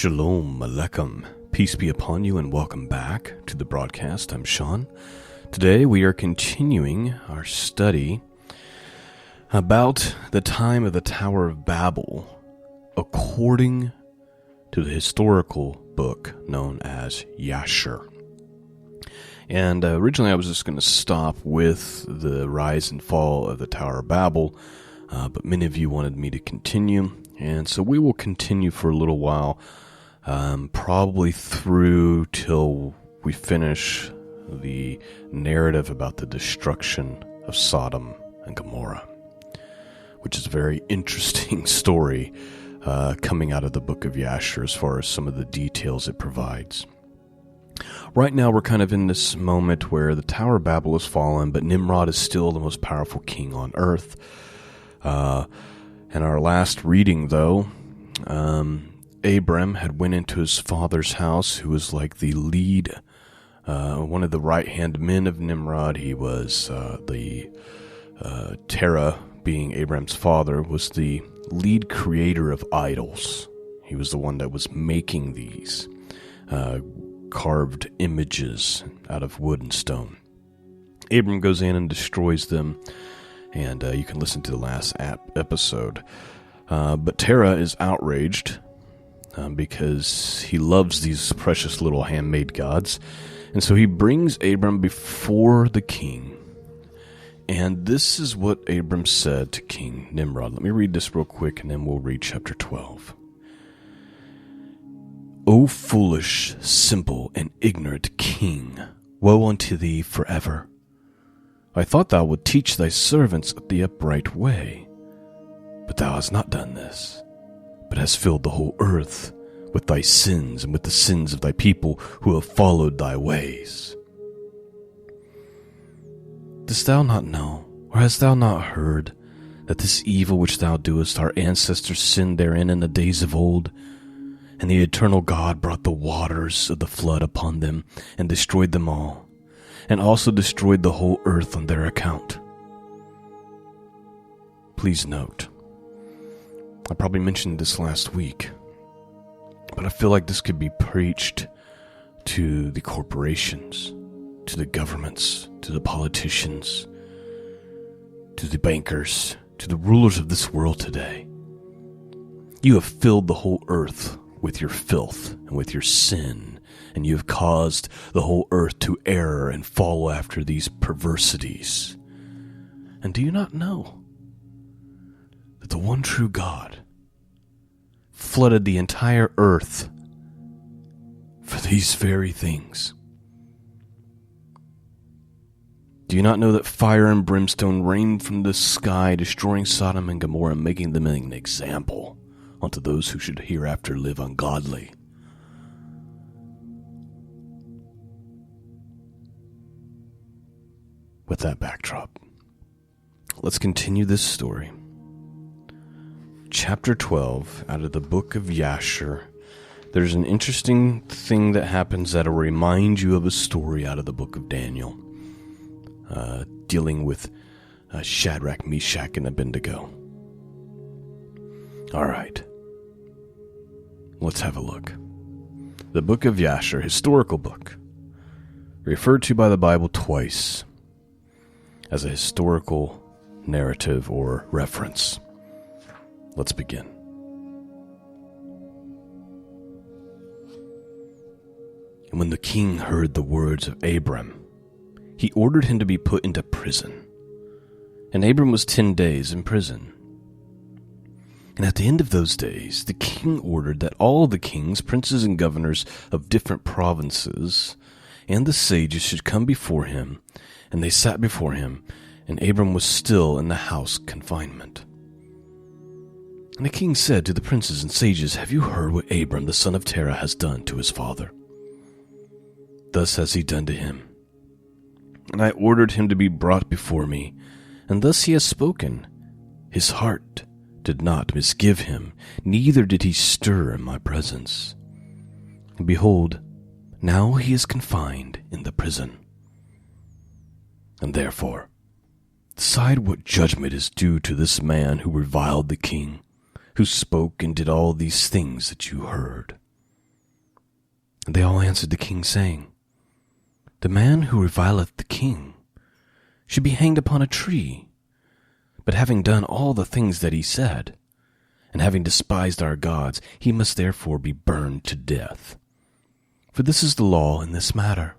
Shalom Aleichem. Peace be upon you and welcome back to the broadcast. I'm Shawn. Today we are continuing our study about the time of the Tower of Babel according to the historical book known as Jasher. And originally I was just going to stop with the rise and fall of the Tower of Babel, but many of you wanted me to continue. And so we will continue for a little while, probably through till we finish the narrative about the destruction of Sodom and Gomorrah, which is a very interesting story coming out of the book of Jasher as far as some of the details it provides. Right now we're kind of in this moment where the Tower of Babel has fallen, but Nimrod is still the most powerful king on earth. In our last reading, though, Abram had went into his father's house, who was like the lead, one of the right-hand men of Nimrod. He was Terah, being Abram's father, was the lead creator of idols. He was the one that was making these carved images out of wood and stone. Abram goes in and destroys them. And you can listen to the last episode. But Terah is outraged because he loves these precious little handmade gods. And so he brings Abram before the king. And this is what Abram said to King Nimrod. Let me read this real quick and then we'll read chapter 12. O foolish, simple, and ignorant king, woe unto thee forever. I thought thou would teach thy servants the upright way. But thou hast not done this, but hast filled the whole earth with thy sins and with the sins of thy people who have followed thy ways. Dost thou not know, or hast thou not heard, that this evil which thou doest, our ancestors sinned therein in the days of old? And the eternal God brought the waters of the flood upon them, and destroyed them all, and also destroyed the whole earth on their account. Please note, I probably mentioned this last week, but I feel like this could be preached to the corporations, to the governments, to the politicians, to the bankers, to the rulers of this world today. You have filled the whole earth with your filth and with your sin, and you have caused the whole earth to err and follow after these perversities. And do you not know that the one true God flooded the entire earth for these very things? Do you not know that fire and brimstone rained from the sky, destroying Sodom and Gomorrah, and making them an example unto those who should hereafter live ungodly? With that backdrop, let's continue this story. Chapter 12, out of the book of Jasher. There's an interesting thing that happens that'll remind you of a story out of the book of Daniel, dealing with Shadrach, Meshach, and Abednego. All right, let's have a look. The book of Jasher, historical book, referred to by the Bible twice as a historical narrative or reference. Let's begin. And when the king heard the words of Abram, he ordered him to be put into prison. And Abram was 10 days in prison. And at the end of those days, the king ordered that all the kings, princes, and governors of different provinces and the sages should come before him, and they sat before him, and Abram was still in the house confinement. And the king said to the princes and sages, Have you heard what Abram the son of Terah has done to his father? Thus has he done to him. And I ordered him to be brought before me, and thus he has spoken. His heart did not misgive him, neither did he stir in my presence. And behold, now he is confined in the prison. And therefore, decide what judgment is due to this man who reviled the king, who spoke and did all these things that you heard. And they all answered the king, saying, The man who revileth the king should be hanged upon a tree. But having done all the things that he said, and having despised our gods, he must therefore be burned to death. For this is the law in this matter.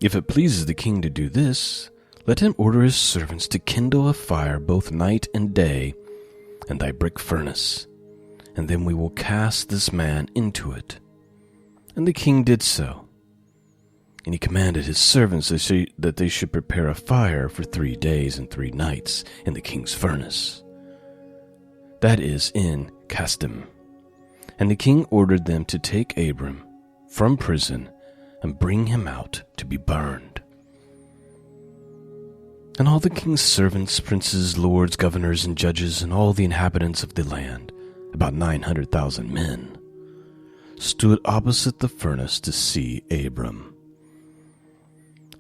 If it pleases the king to do this, let him order his servants to kindle a fire both night and day in thy brick furnace, and then we will cast this man into it. And the king did so. And he commanded his servants that they should prepare a fire for 3 days and 3 nights in the king's furnace, that is, in Casdim. And the king ordered them to take Abram from prison and bring him out to be burned. And all the king's servants, princes, lords, governors, and judges, and all the inhabitants of the land, about 900,000 men, stood opposite the furnace to see Abram.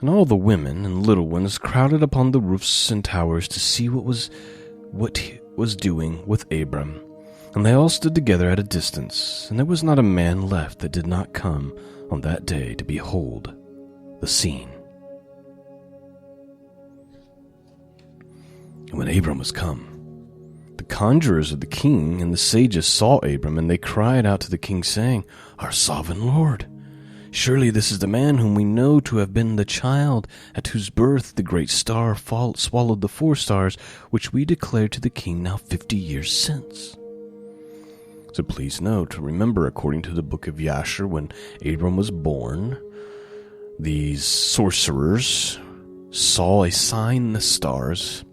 And all the women and little ones crowded upon the roofs and towers to see what he was doing with Abram. And they all stood together at a distance, and there was not a man left that did not come on that day to behold the scene. And when Abram was come, the conjurers of the king and the sages saw Abram, and they cried out to the king, saying, Our sovereign lord, surely this is the man whom we know to have been the child at whose birth the great star swallowed the 4 stars, which we declared to the king now 50 years since. So please note, remember, according to the book of Jasher, when Abram was born, these sorcerers saw a sign in the stars,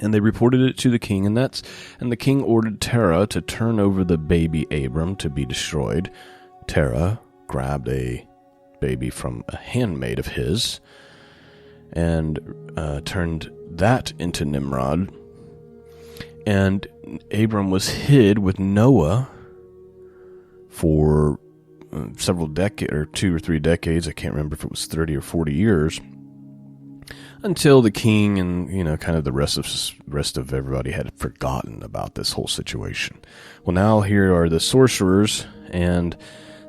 and they reported it to the king, and the king ordered Terah to turn over the baby Abram to be destroyed. Terah grabbed a baby from a handmaid of his and turned that into Nimrod. And Abram was hid with Noah for several decades, or 2 or 3 decades. I can't remember if it was 30 or 40 years, until the king and kind of the rest of everybody had forgotten about this whole situation. Well, now here are the sorcerers, and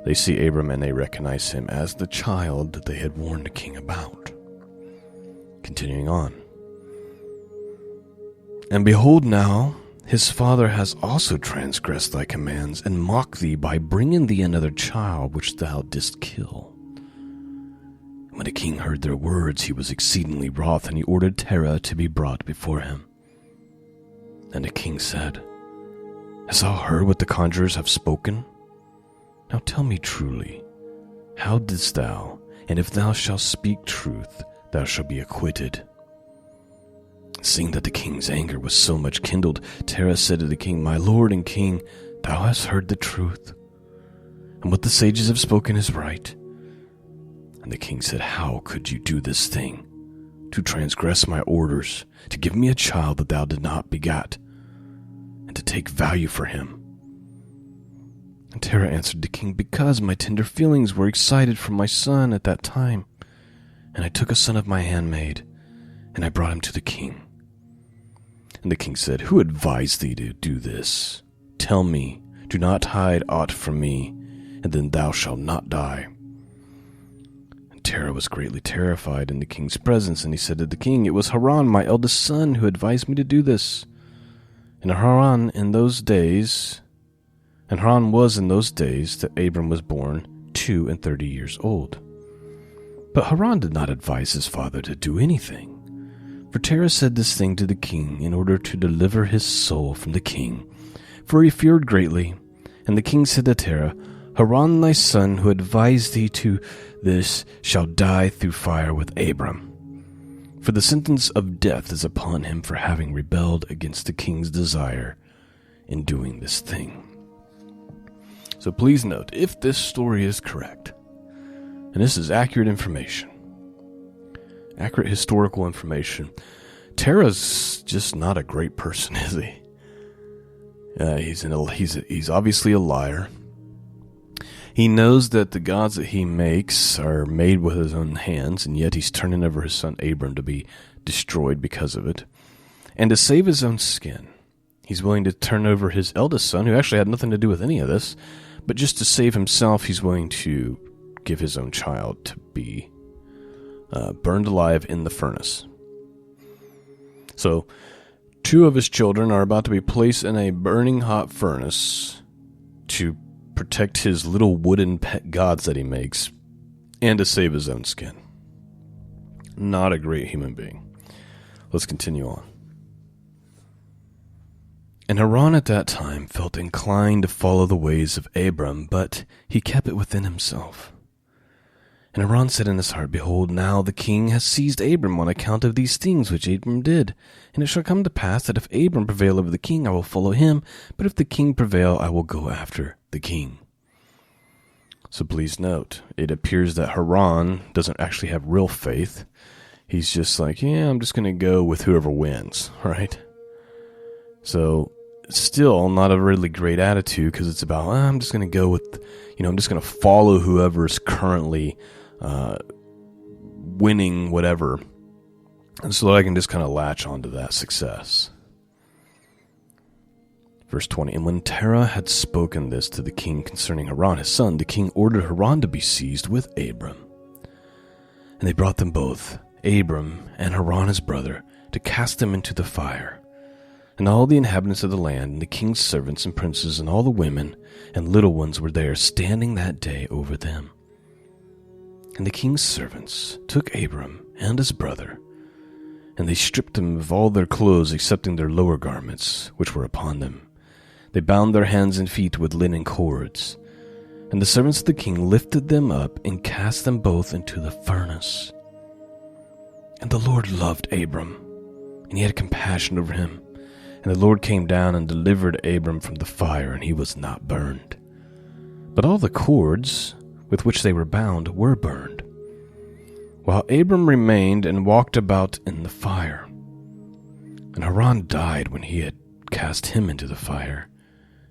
they see Abram and they recognize him as the child that they had warned the king about. Continuing on. And behold now, his father has also transgressed thy commands, and mocked thee by bringing thee another child which thou didst kill. And when the king heard their words, he was exceedingly wroth, and he ordered Terah to be brought before him. And the king said, Hast thou heard what the conjurers have spoken? Now tell me truly, how didst thou? And if thou shalt speak truth, thou shalt be acquitted. Seeing that the king's anger was so much kindled, Terah said to the king, My lord and king, thou hast heard the truth, and what the sages have spoken is right. And the king said, How could you do this thing, to transgress my orders, to give me a child that thou did not begat, and to take value for him? And Terah answered the king, Because my tender feelings were excited for my son at that time, and I took a son of my handmaid, and I brought him to the king. And the king said, Who advised thee to do this? Tell me, do not hide aught from me, and then thou shalt not die. And Terah was greatly terrified in the king's presence, and he said to the king, It was Haran, my eldest son, who advised me to do this. And Haran was in those days that Abram was born 32 years old. But Haran did not advise his father to do anything. For Terah said this thing to the king in order to deliver his soul from the king, for he feared greatly. And the king said to Terah, Haran thy son, who advised thee to this, shall die through fire with Abram. For the sentence of death is upon him for having rebelled against the king's desire in doing this thing. So please note, if this story is correct, and this is accurate information, accurate historical information, Terah's just not a great person, is he? He's obviously a liar. He knows that the gods that he makes are made with his own hands, and yet he's turning over his son Abram to be destroyed because of it. And to save his own skin, he's willing to turn over his eldest son, who actually had nothing to do with any of this, But just to save himself, he's willing to give his own child to be burned alive in the furnace. So, 2 of his children are about to be placed in a burning hot furnace to protect his little wooden pet gods that he makes and to save his own skin. Not a great human being. Let's continue on. And Haran at that time felt inclined to follow the ways of Abram, but he kept it within himself. And Haran said in his heart, Behold, now the king has seized Abram on account of these things which Abram did. And it shall come to pass that if Abram prevail over the king, I will follow him, but if the king prevail, I will go after the king. So please note, it appears that Haran doesn't actually have real faith. He's just like, yeah, I'm just going to go with whoever wins, right? So, still not a really great attitude, because it's about, I'm just going to go with, I'm just going to follow whoever's currently winning whatever, and so that I can just kind of latch onto that success. Verse 20, And when Terah had spoken this to the king concerning Haran his son, the king ordered Haran to be seized with Abram. And they brought them both, Abram and Haran his brother, to cast them into the fire. And all the inhabitants of the land, and the king's servants and princes, and all the women and little ones were there, standing that day over them. And the king's servants took Abram and his brother, and they stripped them of all their clothes excepting their lower garments, which were upon them. They bound their hands and feet with linen cords. And the servants of the king lifted them up and cast them both into the furnace. And the Lord loved Abram, and he had compassion over him. And the Lord came down and delivered Abram from the fire, and he was not burned. But all the cords with which they were bound were burned, while Abram remained and walked about in the fire. And Haran died when he had cast him into the fire,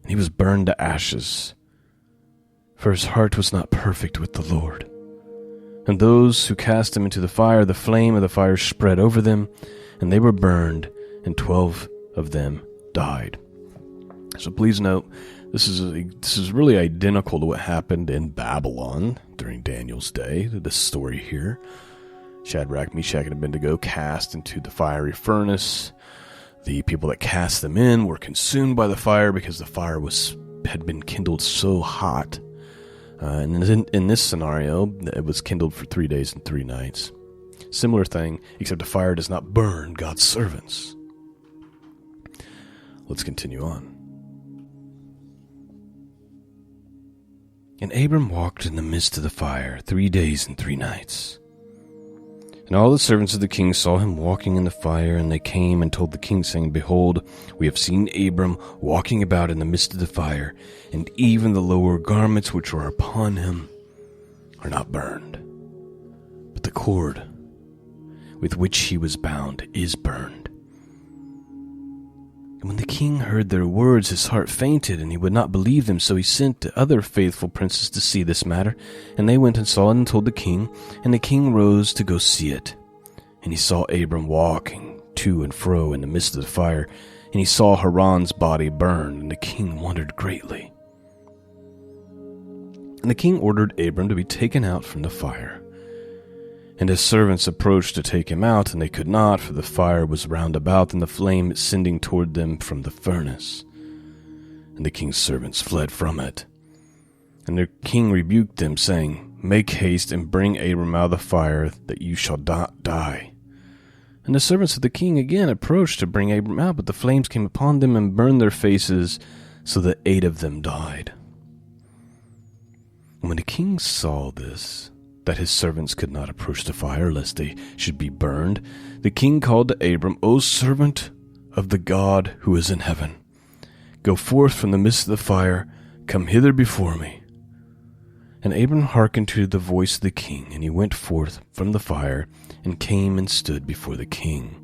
and he was burned to ashes, for his heart was not perfect with the Lord. And those who cast him into the fire, the flame of the fire spread over them, and they were burned, and 12 of them died. So please note, this is really identical to what happened in Babylon during Daniel's day. This story here, Shadrach, Meshach, and Abednego cast into the fiery furnace. The people that cast them in were consumed by the fire because the fire had been kindled so hot. And in this scenario, it was kindled for 3 days and 3 nights. Similar thing, except the fire does not burn God's servants. Let's continue on. And Abram walked in the midst of the fire 3 days and 3 nights. And all the servants of the king saw him walking in the fire, and they came and told the king, saying, Behold, we have seen Abram walking about in the midst of the fire, and even the lower garments which were upon him are not burned, but the cord with which he was bound is burned. And when the king heard their words, his heart fainted, and he would not believe them. So he sent to other faithful princes to see this matter. And they went and saw it and told the king. And the king rose to go see it. And he saw Abram walking to and fro in the midst of the fire. And he saw Haran's body burned. And the king wondered greatly. And the king ordered Abram to be taken out from the fire. And his servants approached to take him out, and they could not, for the fire was round about, and the flame ascending toward them from the furnace. And the king's servants fled from it. And the king rebuked them, saying, Make haste and bring Abram out of the fire, that you shall not die. And the servants of the king again approached to bring Abram out, but the flames came upon them and burned their faces, so that 8 of them died. And when the king saw this, that his servants could not approach the fire, lest they should be burned, the king called to Abram, O servant of the God who is in heaven, go forth from the midst of the fire, come hither before me. And Abram hearkened to the voice of the king, and he went forth from the fire, and came and stood before the king.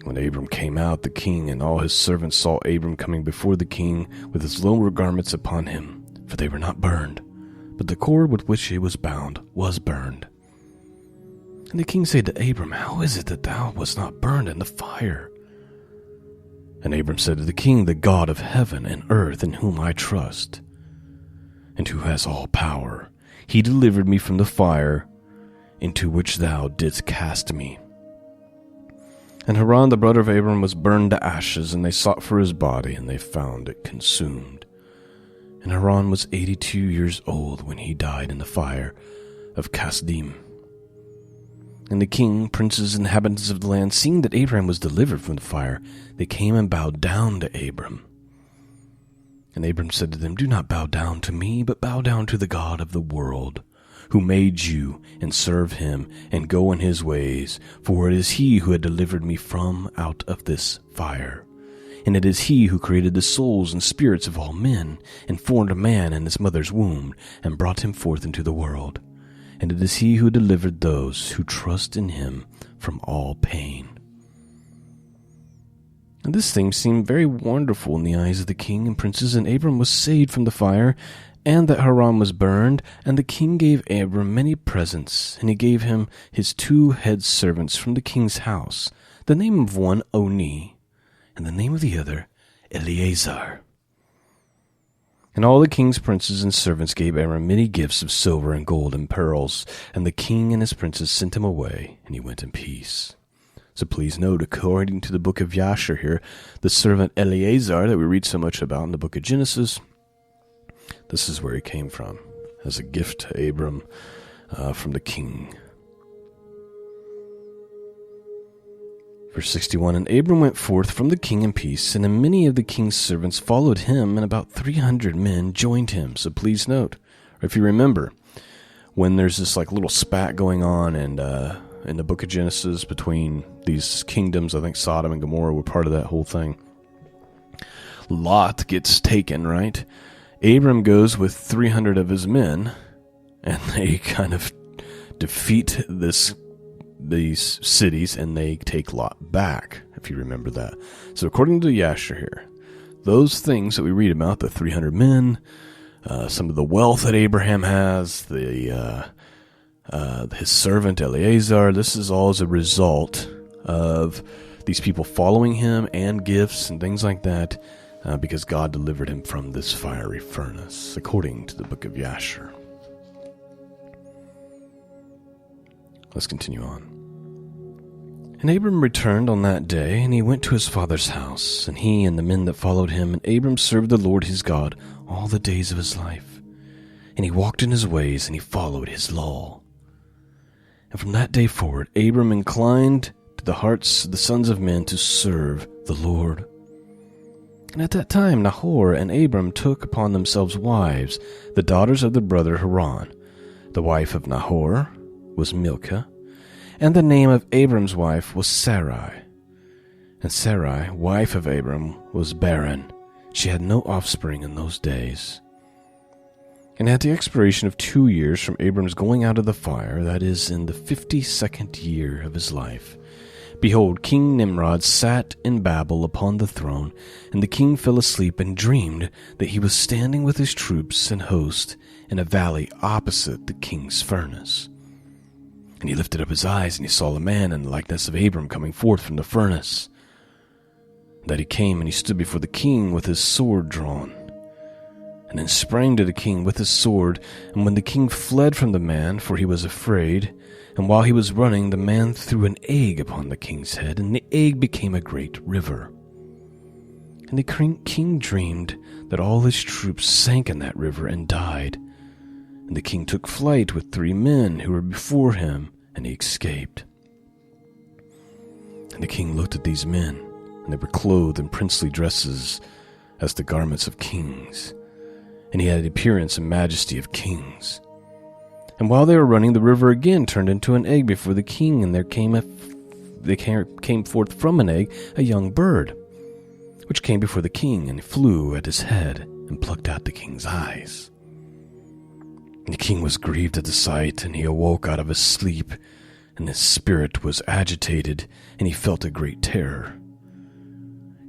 When Abram came out, the king and all his servants saw Abram coming before the king with his lower garments upon him, for they were not burned, but the cord with which he was bound was burned. And the king said to Abram, How is it that thou wast not burned in the fire? And Abram said to the king, The God of heaven and earth, in whom I trust, and who has all power. He delivered me from the fire into which thou didst cast me. And Haran, the brother of Abram, was burned to ashes, and they sought for his body, and they found it consumed. And Haran was 82 years old when he died in the fire of Kasdim. And the king, princes, and inhabitants of the land, seeing that Abraham was delivered from the fire, they came and bowed down to Abram. And Abram said to them, Do not bow down to me, but bow down to the God of the world, who made you, and serve him, and go in his ways. For it is he who had delivered me from out of this fire. And it is he who created the souls and spirits of all men, and formed a man in his mother's womb, and brought him forth into the world. And it is he who delivered those who trust in him from all pain. And this thing seemed very wonderful in the eyes of the king and princes, and Abram was saved from the fire, and that Haran was burned. And the king gave Abram many presents, and he gave him his 2 head servants from the king's house, the name of one Oni, and the name of the other Eleazar. And all the king's princes and servants gave Abram many gifts of silver and gold and pearls, and the king and his princes sent him away, and he went in peace. So please note, according to the book of Jasher here, the servant Eleazar that we read so much about in the book of Genesis, this is where he came from, as a gift to Abram from the king. Verse 61, And Abram went forth from the king in peace, and many of the king's servants followed him, and about 300 men joined him. So please note, or if you remember, when there's this like little spat going on and in the book of Genesis between these kingdoms, I think Sodom and Gomorrah were part of that whole thing. Lot gets taken, right? Abram goes with 300 of his men, and they kind of defeat these cities, and they take Lot back, if you remember that. So according to Jasher here, those things that we read about, the 300 men, some of the wealth that Abraham has, his servant Eleazar, this is all as a result of these people following him, and gifts and things like that, because God delivered him from this fiery furnace, according to the book of Jasher. Let's continue on. And Abram returned on that day, and he went to his father's house, and he and the men that followed him, and Abram served the Lord his God all the days of his life. And he walked in his ways, and he followed his law. And from that day forward, Abram inclined to the hearts of the sons of men to serve the Lord. And at that time Nahor and Abram took upon themselves wives, the daughters of their brother Haran. The wife of Nahor was Milcah, and the name of Abram's wife was Sarai. And Sarai, wife of Abram, was barren. She had no offspring in those days. And at the expiration of 2 years from Abram's going out of the fire, that is, in the 52nd year of his life, behold, King Nimrod sat in Babel upon the throne, and the king fell asleep and dreamed that he was standing with his troops and host in a valley opposite the king's furnace. And he lifted up his eyes, and he saw a man in the likeness of Abram coming forth from the furnace. That he came, and he stood before the king with his sword drawn, and then sprang to the king with his sword. And when the king fled from the man, for he was afraid, and while he was running, the man threw an egg upon the king's head, and the egg became a great river. And the king dreamed that all his troops sank in that river and died. And the king took flight with 3 men who were before him, and he escaped. And the king looked at these men, and they were clothed in princely dresses, as the garments of kings, and he had the appearance and majesty of kings. And while they were running, the river again turned into an egg before the king, and there came forth from an egg a young bird, which came before the king, and flew at his head, and plucked out the king's eyes. And the king was grieved at the sight, and he awoke out of his sleep, and his spirit was agitated, and he felt a great terror.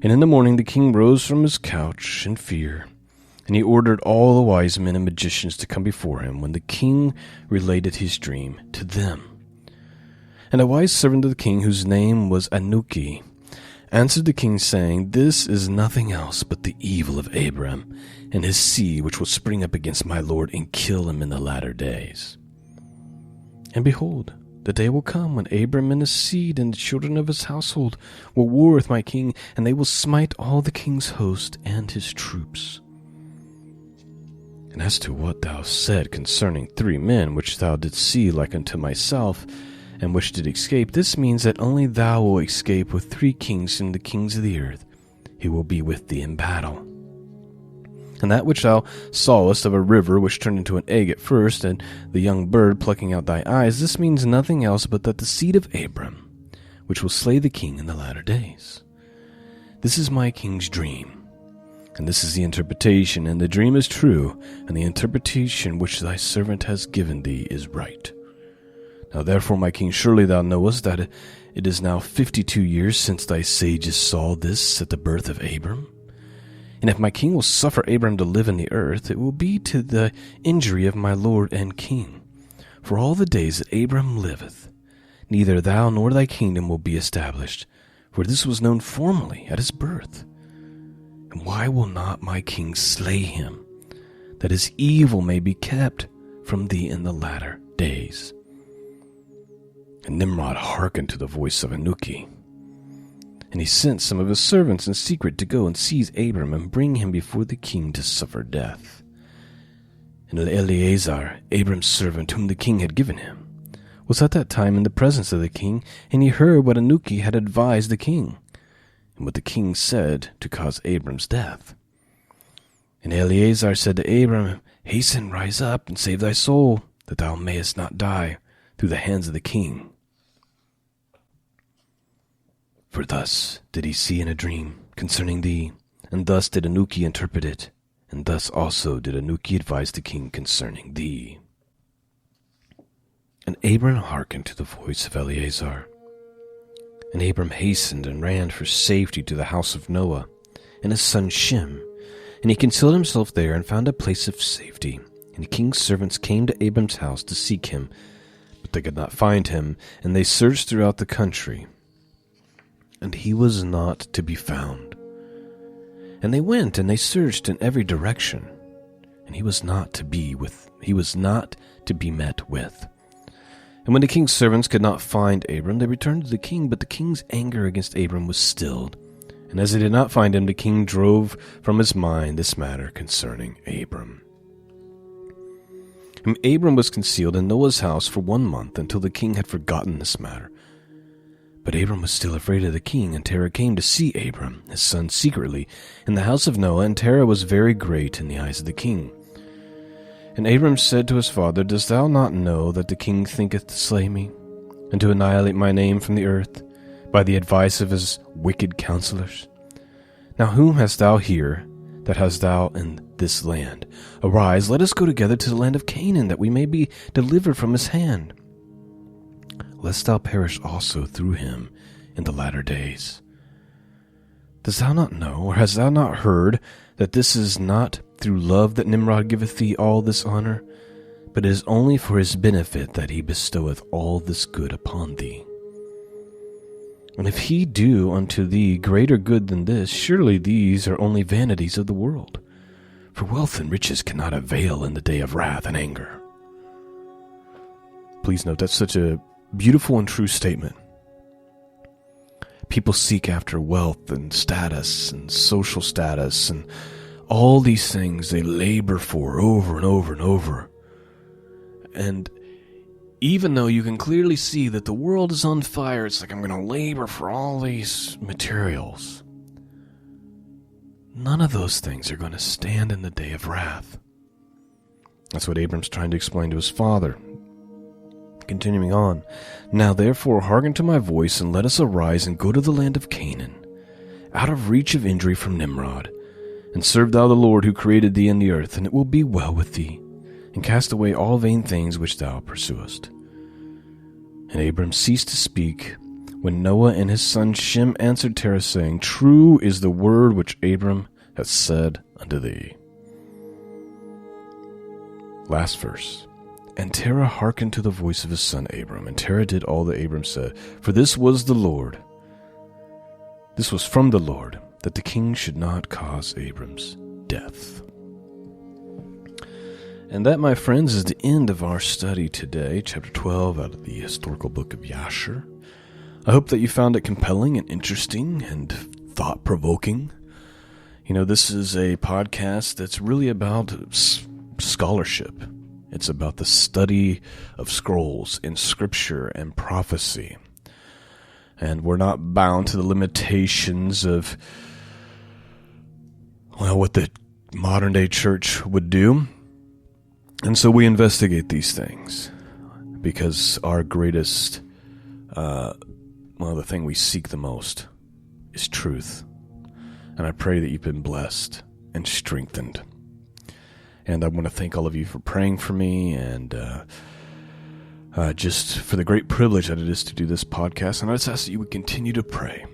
And in the morning the king rose from his couch in fear, and he ordered all the wise men and magicians to come before him, when the king related his dream to them. And a wise servant of the king, whose name was Anuki, answered the king, saying, This is nothing else but the evil of Abram and his seed, which will spring up against my lord and kill him in the latter days. And behold, the day will come when Abram and his seed and the children of his household will war with my king, and they will smite all the king's host and his troops. And as to what thou said concerning 3 men, which thou didst see like unto myself, and which did escape, this means that only thou wilt escape with 3 kings and the kings of the earth. He will be with thee in battle. And that which thou sawest of a river which turned into an egg at first, and the young bird plucking out thy eyes, this means nothing else but that the seed of Abram, which will slay the king in the latter days. This is my king's dream, and this is the interpretation, and the dream is true, and the interpretation which thy servant has given thee is right. Now therefore, my king, surely thou knowest that it is now 52 years since thy sages saw this at the birth of Abram. And if my king will suffer Abram to live in the earth, it will be to the injury of my lord and king. For all the days that Abram liveth, neither thou nor thy kingdom will be established, for this was known formerly at his birth. And why will not my king slay him, that his evil may be kept from thee in the latter days? And Nimrod hearkened to the voice of Anuki. And he sent some of his servants in secret to go and seize Abram and bring him before the king to suffer death. And Eleazar, Abram's servant, whom the king had given him, was at that time in the presence of the king, and he heard what Anuki had advised the king, and what the king said to cause Abram's death. And Eleazar said to Abram, Hasten, rise up, and save thy soul, that thou mayest not die through the hands of the king. For thus did he see in a dream concerning thee, and thus did Anuki interpret it, and thus also did Anuki advise the king concerning thee. And Abram hearkened to the voice of Eleazar. And Abram hastened and ran for safety to the house of Noah, and his son Shem, and he concealed himself there and found a place of safety. And the king's servants came to Abram's house to seek him, but they could not find him, and they searched throughout the country. And he was not to be found. And they went and they searched in every direction, and he was not to be met with. And when the king's servants could not find Abram, they returned to the king, but the king's anger against Abram was stilled. And as they did not find him, the king drove from his mind this matter concerning Abram. And Abram was concealed in Noah's house for 1 month, until the king had forgotten this matter. But Abram was still afraid of the king, and terror came to see Abram, his son, secretly, in the house of Noah, and terror was very great in the eyes of the king. And Abram said to his father, Dost thou not know that the king thinketh to slay me, and to annihilate my name from the earth, by the advice of his wicked counselors? Now whom hast thou here, that hast thou in this land? Arise, let us go together to the land of Canaan, that we may be delivered from his hand, lest thou perish also through him in the latter days. Dost thou not know, or hast thou not heard, that this is not through love that Nimrod giveth thee all this honor, but it is only for his benefit that he bestoweth all this good upon thee? And if he do unto thee greater good than this, surely these are only vanities of the world. For wealth and riches cannot avail in the day of wrath and anger. Please note, that's such a beautiful and true statement. People seek after wealth and status and social status and all these things they labor for over and over and over. And even though you can clearly see that the world is on fire, it's like, I'm going to labor for all these materials. None of those things are going to stand in the day of wrath. That's what Abram's trying to explain to his father. Continuing on, Now therefore hearken to my voice, and let us arise and go to the land of Canaan, out of reach of injury from Nimrod. And serve thou the Lord who created thee in the earth, and it will be well with thee. And cast away all vain things which thou pursuest. And Abram ceased to speak, when Noah and his son Shem answered Terah, saying, True is the word which Abram hath said unto thee. Last verse. And Terah hearkened to the voice of his son Abram, and Terah did all that Abram said, for this was the Lord This was from the Lord, that the king should not cause Abram's death. And that, my friends, is the end of our study today, chapter 12 out of the historical book of Jasher. I hope that you found it compelling and interesting and thought-provoking. You know, this is a podcast that's really about scholarship. It's about the study of scrolls in Scripture and prophecy. And we're not bound to the limitations of, well, what the modern-day church would do. And so we investigate these things because our greatest, the thing we seek the most is truth. And I pray that you've been blessed and strengthened. And I want to thank all of you for praying for me and just for the great privilege that it is to do this podcast. And I just ask that you would continue to pray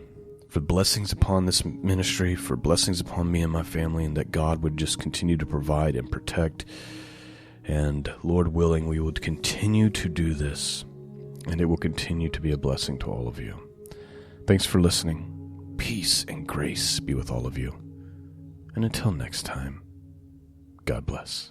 for blessings upon this ministry, for blessings upon me and my family, and that God would just continue to provide and protect. And Lord willing, we would continue to do this, and it will continue to be a blessing to all of you. Thanks for listening. Peace and grace be with all of you. And until next time, God bless.